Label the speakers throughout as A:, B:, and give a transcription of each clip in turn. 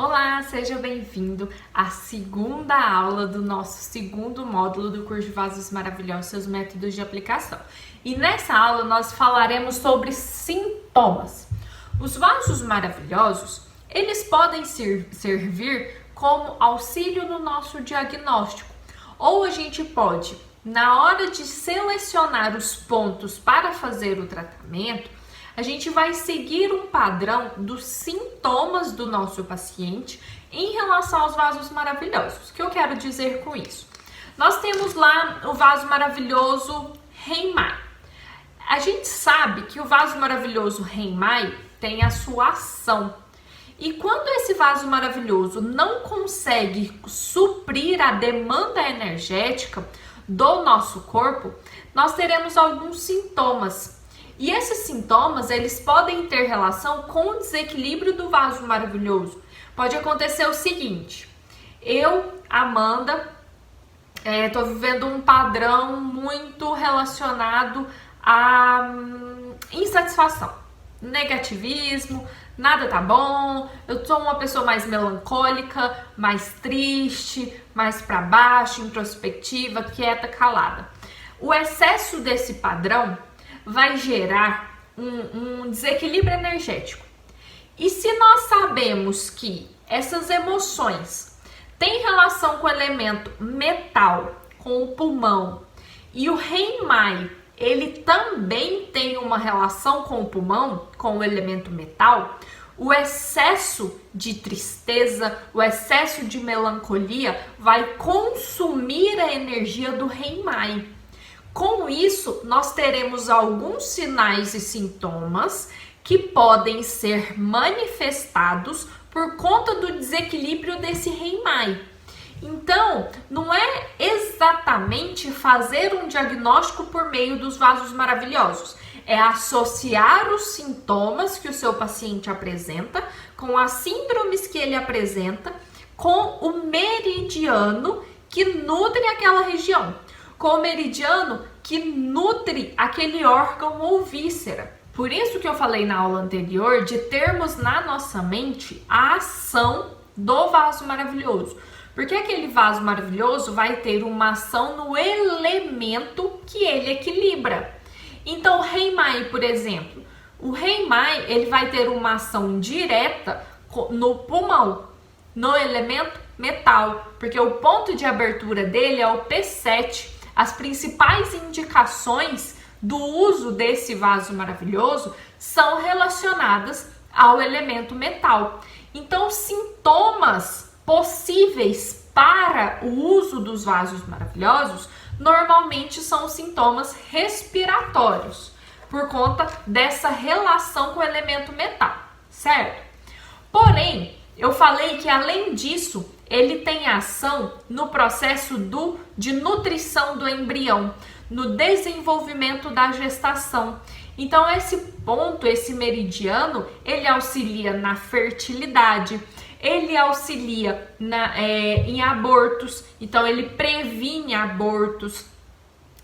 A: Olá, seja bem-vindo à segunda aula do nosso segundo módulo do curso de Vasos Maravilhosos, seus métodos de aplicação. E nessa aula nós falaremos sobre sintomas. Os vasos maravilhosos, eles podem servir como auxílio no nosso diagnóstico. Ou a gente pode, na hora de selecionar os pontos para fazer o tratamento, a gente vai seguir um padrão dos sintomas do nosso paciente em relação aos vasos maravilhosos. O que eu quero dizer com isso? Nós temos lá o vaso maravilhoso Reinmai. A gente sabe que o vaso maravilhoso Reinmai tem a sua ação. E quando esse vaso maravilhoso não consegue suprir a demanda energética do nosso corpo, nós teremos alguns sintomas. E esses sintomas, eles podem ter relação com o desequilíbrio do vaso maravilhoso. Pode acontecer o seguinte: eu, Amanda, tô vivendo um padrão muito relacionado a insatisfação, negativismo, nada tá bom, eu sou uma pessoa mais melancólica, mais triste, mais para baixo, introspectiva, quieta, calada. O excesso desse padrão vai gerar um desequilíbrio energético. E se nós sabemos que essas emoções têm relação com o elemento metal, com o pulmão, e o Reinmai, ele também tem uma relação com o pulmão, com o elemento metal, o excesso de tristeza, o excesso de melancolia vai consumir a energia do Reinmai. Com isso, nós teremos alguns sinais e sintomas que podem ser manifestados por conta do desequilíbrio desse Reinmai. Então, não é exatamente fazer um diagnóstico por meio dos vasos maravilhosos, é associar os sintomas que o seu paciente apresenta com as síndromes que ele apresenta com o meridiano que nutre aquela região, com o meridiano que nutre aquele órgão ou víscera. Por isso que eu falei na aula anterior de termos na nossa mente a ação do vaso maravilhoso. Porque aquele vaso maravilhoso vai ter uma ação no elemento que ele equilibra. Então, o Reinmai, por exemplo, o Reinmai, ele vai ter uma ação direta no pulmão, no elemento metal, porque o ponto de abertura dele é o P7. As principais indicações do uso desse vaso maravilhoso são relacionadas ao elemento metal. Então, sintomas possíveis para o uso dos vasos maravilhosos normalmente são sintomas respiratórios, por conta dessa relação com o elemento metal, certo? Porém, eu falei que além disso, ele tem ação no processo de nutrição do embrião, no desenvolvimento da gestação. Então, esse ponto, esse meridiano, ele auxilia na fertilidade, ele auxilia em abortos, então ele previne abortos.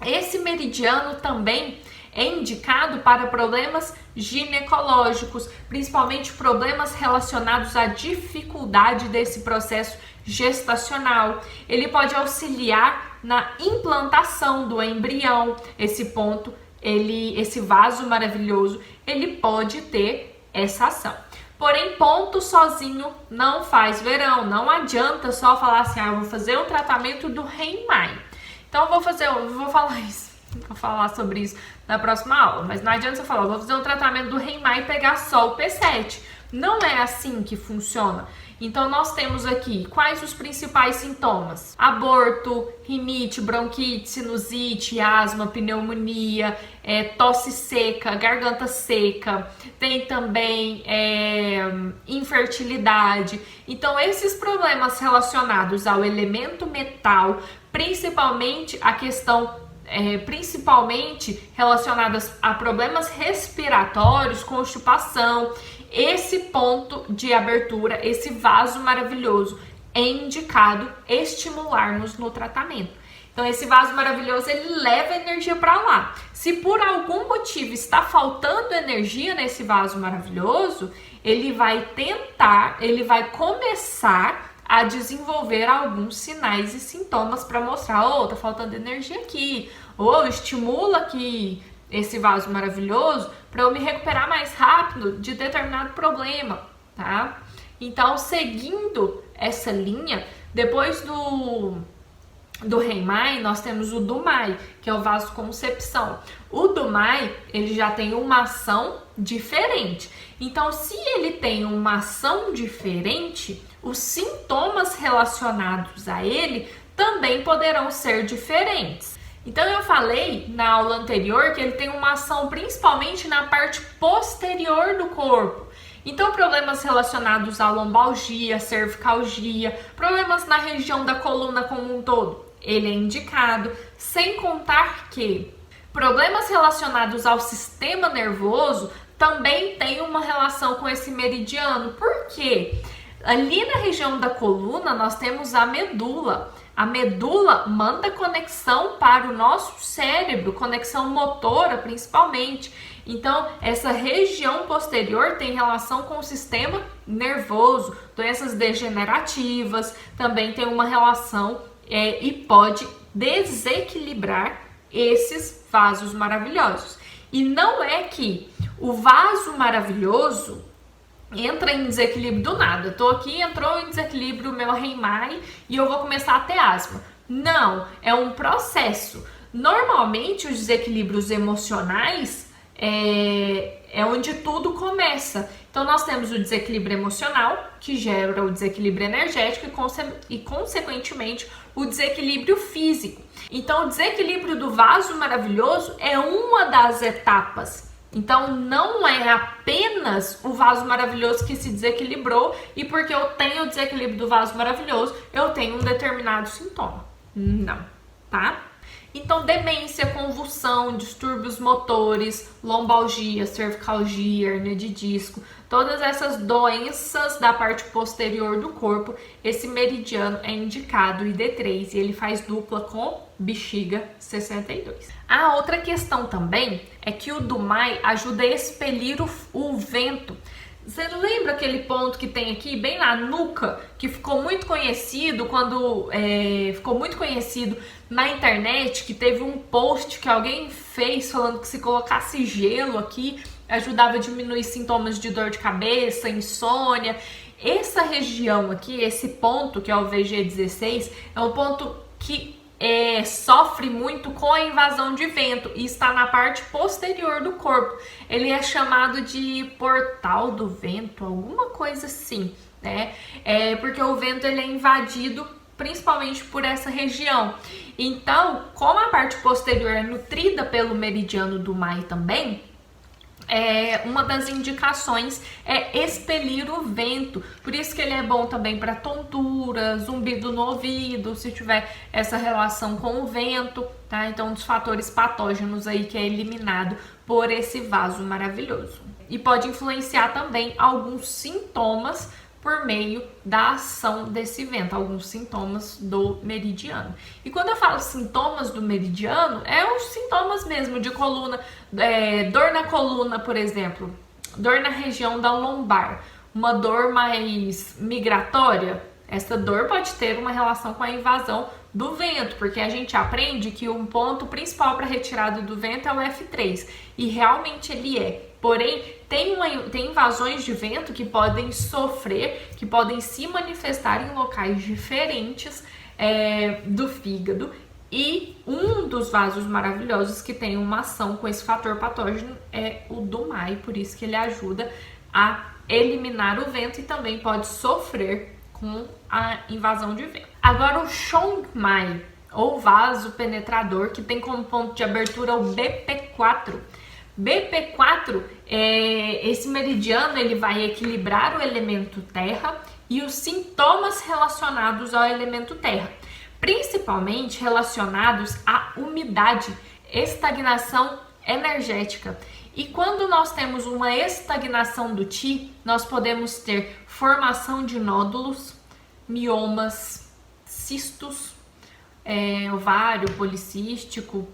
A: Esse meridiano também é indicado para problemas ginecológicos, principalmente problemas relacionados à dificuldade desse processo gestacional. Ele pode auxiliar na implantação do embrião. Esse ponto, esse vaso maravilhoso, ele pode ter essa ação. Porém, ponto sozinho não faz verão. Não adianta só falar assim, eu vou fazer um tratamento do Reinmai. Então, vou falar sobre isso na próxima aula, mas não adianta você falar, vou fazer um tratamento do Reinmai e pegar só o P7. Não é assim que funciona. Então, nós temos aqui quais os principais sintomas: aborto, rinite, bronquite, sinusite, asma, pneumonia, tosse seca, garganta seca, tem também infertilidade. Então, esses problemas relacionados ao elemento metal, principalmente a questão principalmente relacionadas a problemas respiratórios, constipação, esse ponto de abertura, esse vaso maravilhoso é indicado estimularmos no tratamento. Então esse vaso maravilhoso ele leva energia para lá. Se por algum motivo está faltando energia nesse vaso maravilhoso, ele vai começar a desenvolver alguns sinais e sintomas para mostrar, tá faltando energia aqui, ou estimula aqui esse vaso maravilhoso para eu me recuperar mais rápido de determinado problema, tá? Então, seguindo essa linha, depois do Reimai, nós temos o Dumai, que é o vasoconcepção. O Dumai, ele já tem uma ação diferente. Então, se ele tem uma ação diferente, os sintomas relacionados a ele também poderão ser diferentes. Então, eu falei na aula anterior que ele tem uma ação principalmente na parte posterior do corpo. Então, problemas relacionados à lombalgia, cervicalgia, problemas na região da coluna como um todo, ele é indicado, sem contar que problemas relacionados ao sistema nervoso também tem uma relação com esse meridiano. Por quê? Ali na região da coluna nós temos a medula. A medula manda conexão para o nosso cérebro, conexão motora principalmente. Então, essa região posterior tem relação com o sistema nervoso, doenças degenerativas, também tem uma relação e pode desequilibrar esses vasos maravilhosos. E não é que o vaso maravilhoso entra em desequilíbrio do nada. Eu tô aqui, entrou em desequilíbrio o meu Reimai e eu vou começar a ter asma. Não, é um processo. Normalmente, os desequilíbrios emocionais é onde tudo começa. Então, nós temos o desequilíbrio emocional, que gera o desequilíbrio energético e consequentemente, o desequilíbrio físico. Então, o desequilíbrio do vaso maravilhoso é uma das etapas. Então, não é apenas o vaso maravilhoso que se desequilibrou e porque eu tenho o desequilíbrio do vaso maravilhoso, eu tenho um determinado sintoma. Não, tá? Então, demência, convulsão, distúrbios motores, lombalgia, cervicalgia, hernia de disco, todas essas doenças da parte posterior do corpo, esse meridiano é indicado ID3 e ele faz dupla com bexiga 62. A outra questão também é que o Dumai ajuda a expelir o vento. Você lembra aquele ponto que tem aqui, bem na nuca, que ficou muito conhecido ficou muito conhecido na internet, que teve um post que alguém fez falando que se colocasse gelo aqui, ajudava a diminuir sintomas de dor de cabeça, insônia. Essa região aqui, esse ponto, que é o VG16, é um ponto que sofre muito com a invasão de vento e está na parte posterior do corpo. Ele é chamado de portal do vento, alguma coisa assim, né? Porque o vento ele é invadido principalmente por essa região. Então, como a parte posterior é nutrida pelo meridiano do Dumai também, uma das indicações é expelir o vento. Por isso que ele é bom também para tontura, zumbido no ouvido, se tiver essa relação com o vento, tá? Então, um dos fatores patógenos aí que é eliminado por esse vaso maravilhoso. E pode influenciar também alguns sintomas por meio da ação desse vento, alguns sintomas do meridiano. E quando eu falo sintomas do meridiano, os sintomas mesmo de coluna, dor na coluna, por exemplo, dor na região da lombar, uma dor mais migratória. Essa dor pode ter uma relação com a invasão do vento, porque a gente aprende que um ponto principal para retirada do vento é o F3, e realmente ele é. Porém, tem invasões de vento que podem sofrer, que podem se manifestar em locais diferentes do fígado. E um dos vasos maravilhosos que tem uma ação com esse fator patógeno é o Dumai, por isso que ele ajuda a eliminar o vento e também pode sofrer com a invasão de vento. Agora o Chongmai, ou vaso penetrador, que tem como ponto de abertura o BP4. BP4, esse meridiano ele vai equilibrar o elemento terra e os sintomas relacionados ao elemento terra, principalmente relacionados à umidade, estagnação energética. E quando nós temos uma estagnação do Qi, nós podemos ter formação de nódulos, miomas, cistos, ovário policístico,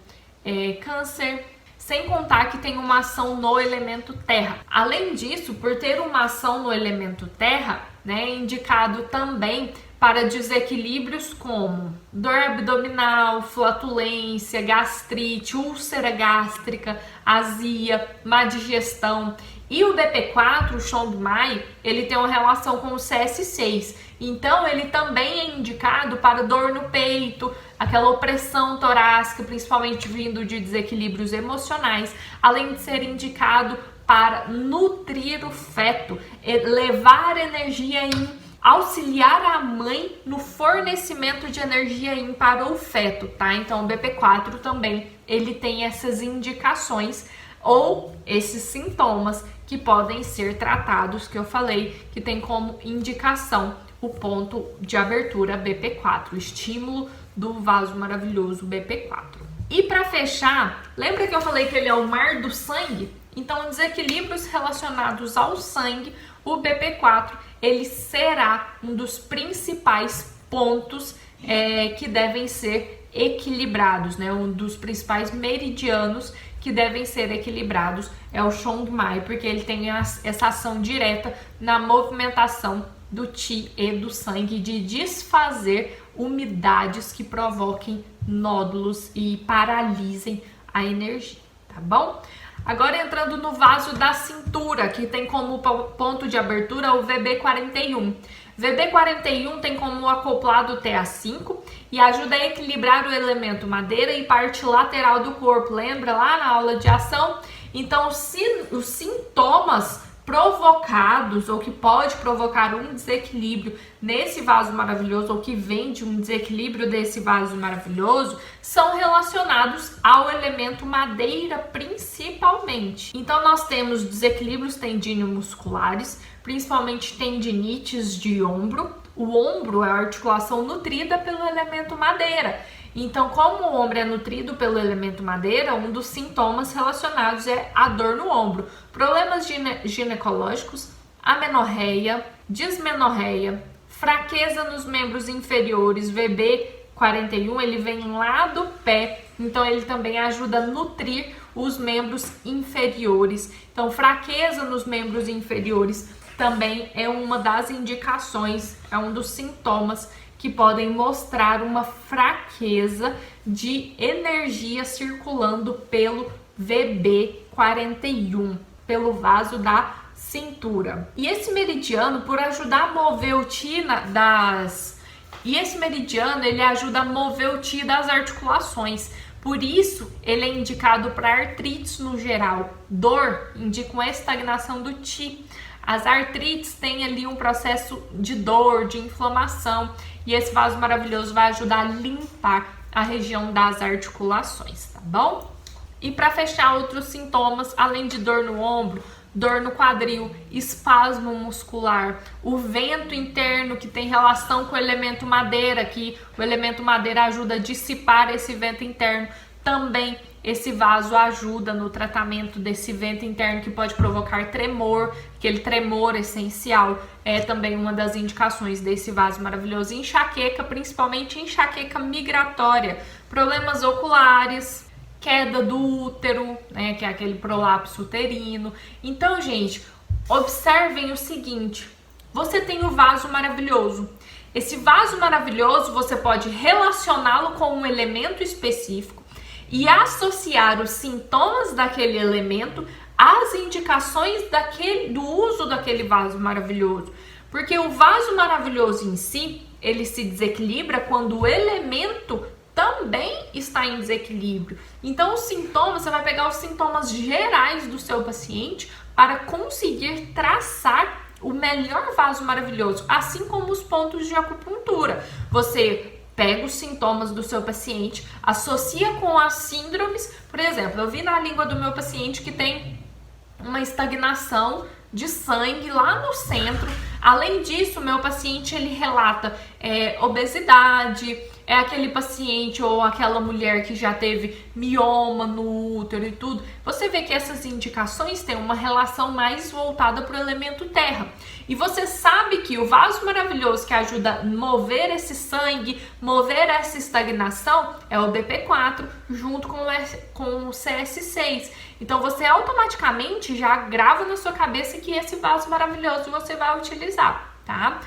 A: câncer, sem contar que tem uma ação no elemento terra. Além disso, por ter uma ação no elemento terra, né, é indicado também para desequilíbrios como dor abdominal, flatulência, gastrite, úlcera gástrica, azia, má digestão. E o BP4, o Chong-Mai, ele tem uma relação com o CS6. Então, ele também é indicado para dor no peito, aquela opressão torácica, principalmente vindo de desequilíbrios emocionais, além de ser indicado para nutrir o feto, levar energia auxiliar a mãe no fornecimento de energia para o feto, tá? Então, o BP4 também, ele tem essas indicações ou esses sintomas que podem ser tratados, que eu falei, que tem como indicação o ponto de abertura BP4, o estímulo do vaso maravilhoso BP4. E para fechar, lembra que eu falei que ele é o mar do sangue? Então, desequilíbrios relacionados ao sangue, o BP4, ele será um dos principais pontos que devem ser equilibrados, né? Um dos principais meridianos que devem ser equilibrados é o Chong-Mai, porque ele tem essa ação direta na movimentação do Qi e do sangue de desfazer umidades que provoquem nódulos e paralisem a energia, tá bom? Agora entrando no vaso da cintura, que tem como ponto de abertura o VB41. VB41 tem como acoplado o TA5 e ajuda a equilibrar o elemento madeira e parte lateral do corpo. Lembra lá na aula de ação? Então, os sintomas provocados ou que pode provocar um desequilíbrio nesse vaso maravilhoso ou que vem de um desequilíbrio desse vaso maravilhoso são relacionados ao elemento madeira principalmente. Então nós temos desequilíbrios tendinomusculares, principalmente tendinites de ombro. O ombro é a articulação nutrida pelo elemento madeira. Então, como o ombro é nutrido pelo elemento madeira, um dos sintomas relacionados é a dor no ombro. Problemas ginecológicos, amenorreia, dismenorreia, fraqueza nos membros inferiores, VB41, ele vem lá do pé, então ele também ajuda a nutrir os membros inferiores. Então, fraqueza nos membros inferiores também é uma das indicações, é um dos sintomas que podem mostrar uma fraqueza de energia circulando pelo VB41, pelo vaso da cintura. E esse meridiano, por ajudar a mover o Qi ele ajuda a mover o Qi das articulações. Por isso, ele é indicado para artrites no geral. Dor indica uma estagnação do Qi. As artrites têm ali um processo de dor, de inflamação, e esse vaso maravilhoso vai ajudar a limpar a região das articulações, tá bom? E para fechar, outros sintomas, além de dor no ombro, dor no quadril, espasmo muscular, o vento interno que tem relação com o elemento madeira, que o elemento madeira ajuda a dissipar esse vento interno, também esse vaso ajuda no tratamento desse vento interno que pode provocar tremor, aquele tremor essencial é também uma das indicações desse vaso maravilhoso. Enxaqueca, principalmente enxaqueca migratória, problemas oculares, queda do útero, né, que é aquele prolapso uterino. Então, gente, observem o seguinte, você tem o vaso maravilhoso. Esse vaso maravilhoso você pode relacioná-lo com um elemento específico e associar os sintomas daquele elemento às indicações do uso daquele vaso maravilhoso. Porque o vaso maravilhoso em si, ele se desequilibra quando o elemento também está em desequilíbrio. Então, os sintomas, você vai pegar os sintomas gerais do seu paciente para conseguir traçar o melhor vaso maravilhoso, assim como os pontos de acupuntura. Você pega os sintomas do seu paciente, associa com as síndromes. Por exemplo, eu vi na língua do meu paciente que tem uma estagnação de sangue lá no centro. Além disso, meu paciente ele relata obesidade, é aquele paciente ou aquela mulher que já teve mioma no útero e tudo, você vê que essas indicações têm uma relação mais voltada para o elemento terra. E você sabe que o vaso maravilhoso que ajuda a mover esse sangue, mover essa estagnação, é o BP4 junto com o CS6. Então você automaticamente já grava na sua cabeça que esse vaso maravilhoso você vai utilizar, tá?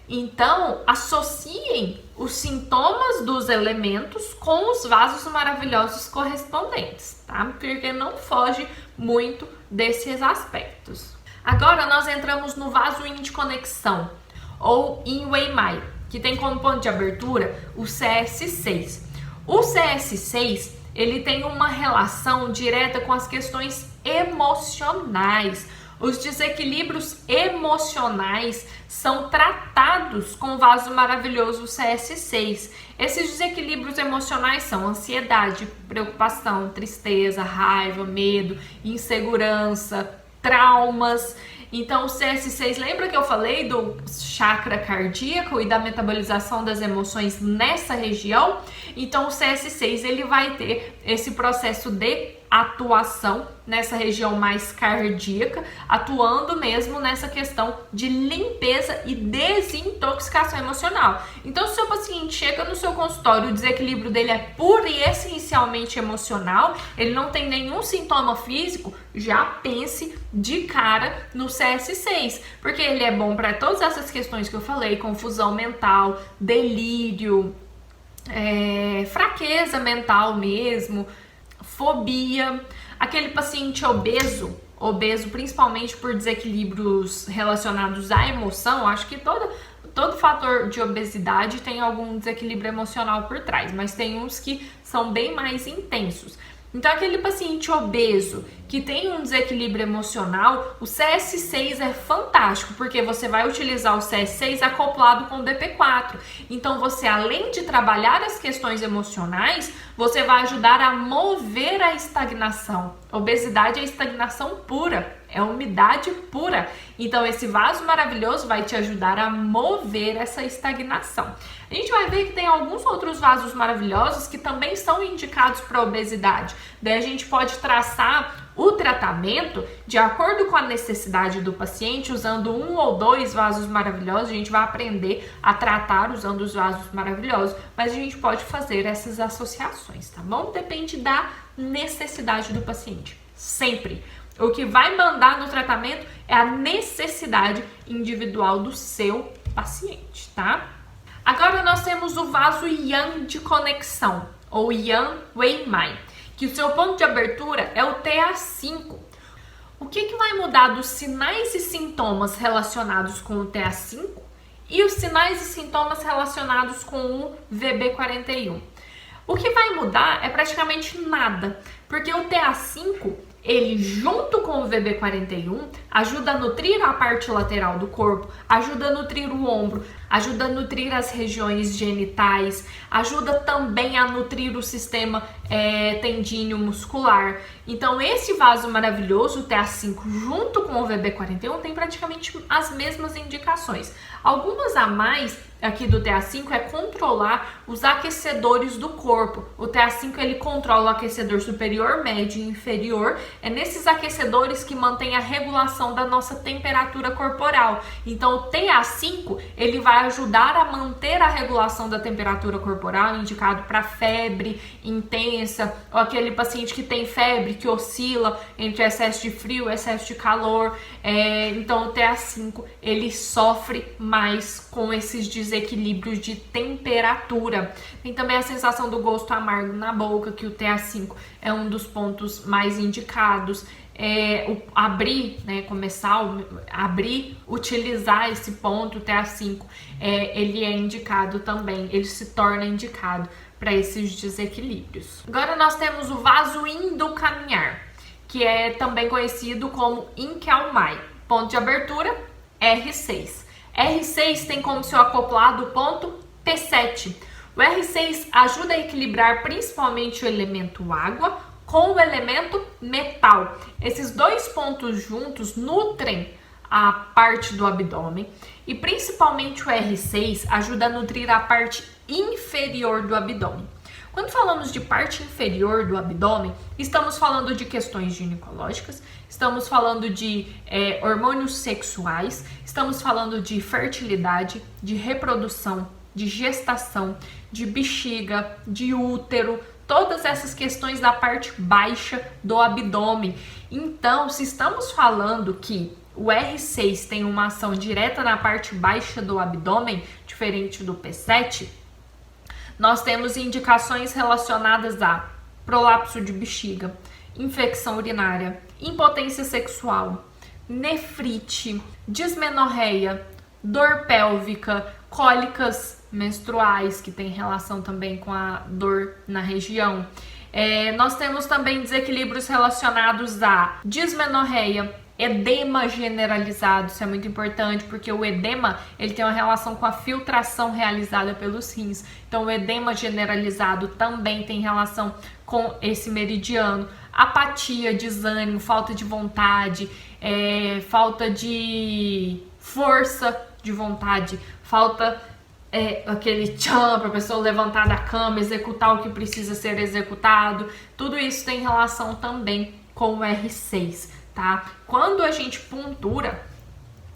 A: Então, associem os sintomas dos elementos com os vasos maravilhosos correspondentes, tá? Porque não foge muito desses aspectos. Agora nós entramos no vaso yin de conexão, ou yin wei mai, que tem como ponto de abertura o CS6. O CS6, ele tem uma relação direta com as questões emocionais. Os desequilíbrios emocionais são tratados com o vaso maravilhoso CS6. Esses desequilíbrios emocionais são ansiedade, preocupação, tristeza, raiva, medo, insegurança, traumas. Então o CS6, lembra que eu falei do chakra cardíaco e da metabolização das emoções nessa região? Então o CS6 ele vai ter esse processo de atuação nessa região mais cardíaca, atuando mesmo nessa questão de limpeza e desintoxicação emocional. Então, se o seu paciente chega no seu consultório, o desequilíbrio dele é puro e essencialmente emocional, ele não tem nenhum sintoma físico, já pense de cara no CS6, porque ele é bom para todas essas questões que eu falei, confusão mental, delírio, fraqueza mental mesmo, fobia, aquele paciente obeso principalmente por desequilíbrios relacionados à emoção. Acho que todo fator de obesidade tem algum desequilíbrio emocional por trás, mas tem uns que são bem mais intensos. Então, aquele paciente obeso que tem um desequilíbrio emocional, o CS6 é fantástico, porque você vai utilizar o CS6 acoplado com o BP4. Então, você, além de trabalhar as questões emocionais, você vai ajudar a mover a estagnação. Obesidade é estagnação pura, é umidade pura. Então, esse vaso maravilhoso vai te ajudar a mover essa estagnação. A gente vai ver que tem alguns outros vasos maravilhosos que também são indicados para obesidade. Daí a gente pode traçar o tratamento de acordo com a necessidade do paciente, usando um ou dois vasos maravilhosos. A gente vai aprender a tratar usando os vasos maravilhosos, mas a gente pode fazer essas associações, tá bom? Depende da necessidade do paciente, sempre. O que vai mandar no tratamento é a necessidade individual do seu paciente, tá? Agora nós temos o vaso yang de conexão, ou yang wei mai, que o seu ponto de abertura é o TA5. O que vai mudar dos sinais e sintomas relacionados com o TA5 e os sinais e sintomas relacionados com o VB41? O que vai mudar é praticamente nada, porque o TA5, ele junto com o VB41 ajuda a nutrir a parte lateral do corpo, ajuda a nutrir o ombro, ajuda a nutrir as regiões genitais, ajuda também a nutrir o sistema tendíneo muscular. Então esse vaso maravilhoso, o TA5 junto com o VB41, tem praticamente as mesmas indicações. Algumas a mais aqui do TA5 é controlar os aquecedores do corpo. O TA5 ele controla o aquecedor superior, médio e inferior. É nesses aquecedores que mantém a regulação da nossa temperatura corporal. Então o TA5 ele vai ajudar a manter a regulação da temperatura corporal, indicado para febre intensa, ou aquele paciente que tem febre que oscila entre excesso de frio e excesso de calor. Então o TA5 ele sofre mais com esses desequilíbrios de temperatura. Tem também a sensação do gosto amargo na boca, que o TA5 é um dos pontos mais indicados. Utilizar esse ponto, o TA5, ele é indicado também, ele se torna indicado para esses desequilíbrios. Agora nós temos o vaso yin do caminhar, que é também conhecido como yin kiao mai. Ponto de abertura, R6. R6 tem como seu acoplado o ponto P7. O R6 ajuda a equilibrar principalmente o elemento água com o elemento metal. Esses dois pontos juntos nutrem a parte do abdômen e principalmente o R6 ajuda a nutrir a parte inferior do abdômen. Quando falamos de parte inferior do abdômen, estamos falando de questões ginecológicas, estamos falando de hormônios sexuais, estamos falando de fertilidade, de reprodução, de gestação, de bexiga, de útero, todas essas questões da parte baixa do abdômen. Então, se estamos falando que o R6 tem uma ação direta na parte baixa do abdômen, diferente do P7, nós temos indicações relacionadas a prolapso de bexiga, infecção urinária, impotência sexual, nefrite, dismenorreia, dor pélvica, cólicas menstruais, que tem relação também com a dor na região. Nós temos também desequilíbrios relacionados a dismenorreia, edema generalizado. Isso é muito importante, porque o edema ele tem uma relação com a filtração realizada pelos rins. Então, o edema generalizado também tem relação com esse meridiano. Apatia, desânimo, falta de vontade, falta de força de vontade, falta aquele tchan para a pessoa levantar da cama, executar o que precisa ser executado. Tudo isso tem relação também com o R6, tá? Quando a gente puntura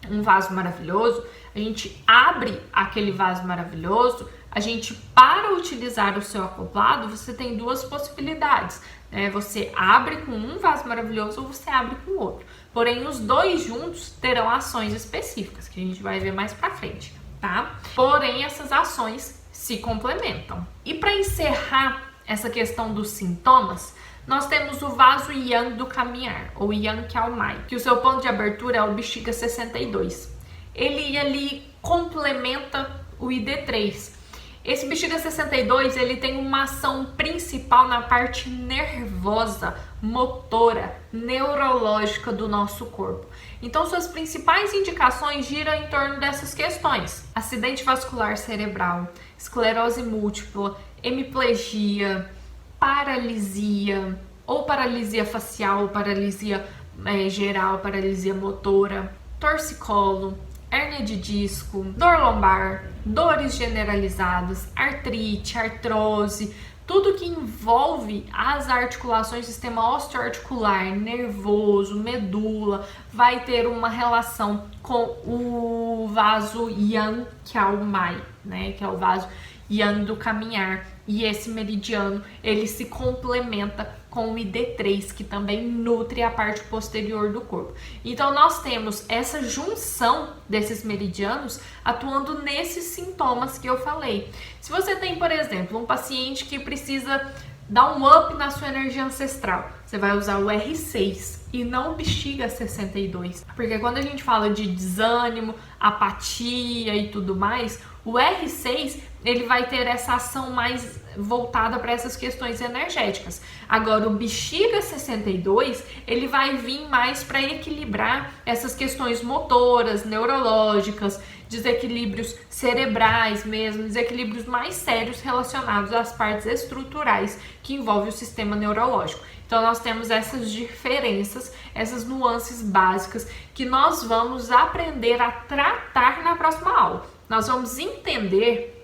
A: um vaso maravilhoso, a gente abre aquele vaso maravilhoso, a gente, para utilizar o seu acoplado, você tem duas possibilidades, né? Você abre com um vaso maravilhoso ou você abre com outro. Porém, os dois juntos terão ações específicas, que a gente vai ver mais pra frente, tá? Porém, essas ações se complementam. E para encerrar essa questão dos sintomas, nós temos o vaso Yang do caminhar, ou Yang Kiao-mai, que o seu ponto de abertura é o bexiga 62. Ele ali complementa o ID3. Esse bexiga 62, ele tem uma ação principal na parte nervosa, motora, neurológica do nosso corpo. Então, suas principais indicações giram em torno dessas questões: acidente vascular cerebral, esclerose múltipla, hemiplegia, paralisia, ou paralisia facial, ou paralisia geral, paralisia motora, torcicolo, hérnia de disco, dor lombar, dores generalizadas, artrite, artrose, tudo que envolve as articulações, sistema osteoarticular, nervoso, medula, vai ter uma relação com o vaso Yang Kiao-mai, né, que é o vaso Yang do caminhar. E esse meridiano, ele se complementa com o ID3, que também nutre a parte posterior do corpo. Então, nós temos essa junção desses meridianos atuando nesses sintomas que eu falei. Se você tem, por exemplo, um paciente que precisa dar um up na sua energia ancestral, você vai usar o R6 e não o bexiga 62. Porque quando a gente fala de desânimo, apatia e tudo mais, o R6 ele vai ter essa ação mais voltada para essas questões energéticas. Agora, o bexiga 62, ele vai vir mais para equilibrar essas questões motoras, neurológicas, desequilíbrios cerebrais mesmo, desequilíbrios mais sérios relacionados às partes estruturais que envolvem o sistema neurológico. Então, nós temos essas diferenças, essas nuances básicas que nós vamos aprender a tratar na próxima aula. Nós vamos entender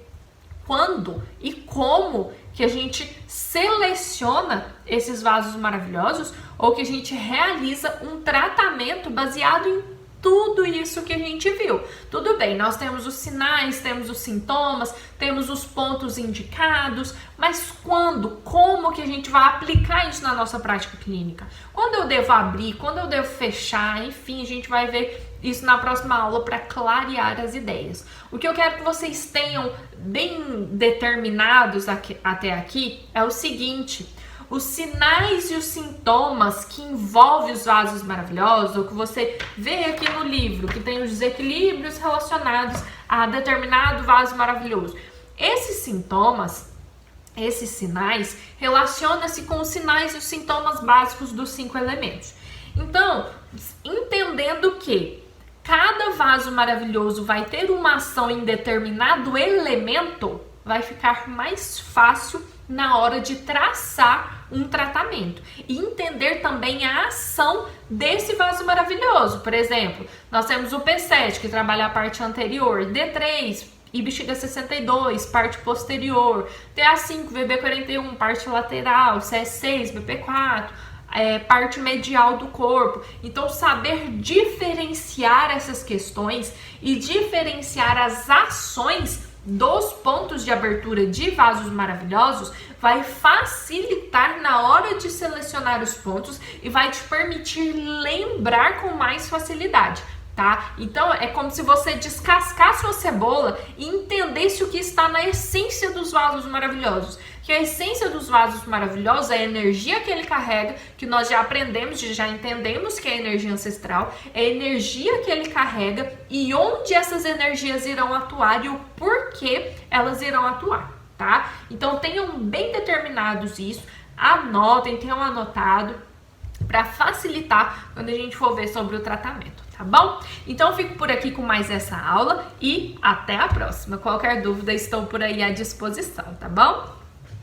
A: quando e como que a gente seleciona esses vasos maravilhosos ou que a gente realiza um tratamento baseado em tudo isso que a gente viu. Tudo bem, nós temos os sinais, temos os sintomas, temos os pontos indicados, mas quando, como que a gente vai aplicar isso na nossa prática clínica? Quando eu devo abrir, quando eu devo fechar, enfim, a gente vai ver isso na próxima aula para clarear as ideias. O que eu quero que vocês tenham bem determinados até aqui é o seguinte: os sinais e os sintomas que envolvem os vasos maravilhosos, ou que você vê aqui no livro, que tem os desequilíbrios relacionados a determinado vaso maravilhoso. Esses sintomas, esses sinais, relacionam-se com os sinais e os sintomas básicos dos 5 elementos. Então, entendendo que cada vaso maravilhoso vai ter uma ação em determinado elemento, vai ficar mais fácil na hora de traçar um tratamento e entender também a ação desse vaso maravilhoso. Por exemplo, nós temos o P7, que trabalha a parte anterior, D3 e bexiga 62, parte posterior, TA5, VB41, parte lateral, CS6, BP4, parte medial do corpo. Então, saber diferenciar essas questões e diferenciar as ações dos pontos de abertura de vasos maravilhosos vai facilitar na hora de selecionar os pontos e vai te permitir lembrar com mais facilidade. Tá? Então é como se você descascasse uma cebola e entendesse o que está na essência dos vasos maravilhosos. Que a essência dos vasos maravilhosos é a energia que ele carrega, que nós já aprendemos, já entendemos que é a energia ancestral, é a energia que ele carrega e onde essas energias irão atuar e o porquê elas irão atuar, tá? Então tenham bem determinados isso, anotem, tenham anotado para facilitar quando a gente for ver sobre o tratamento. Tá bom? Então eu fico por aqui com mais essa aula e até a próxima. Qualquer dúvida, estou por aí à disposição, tá bom?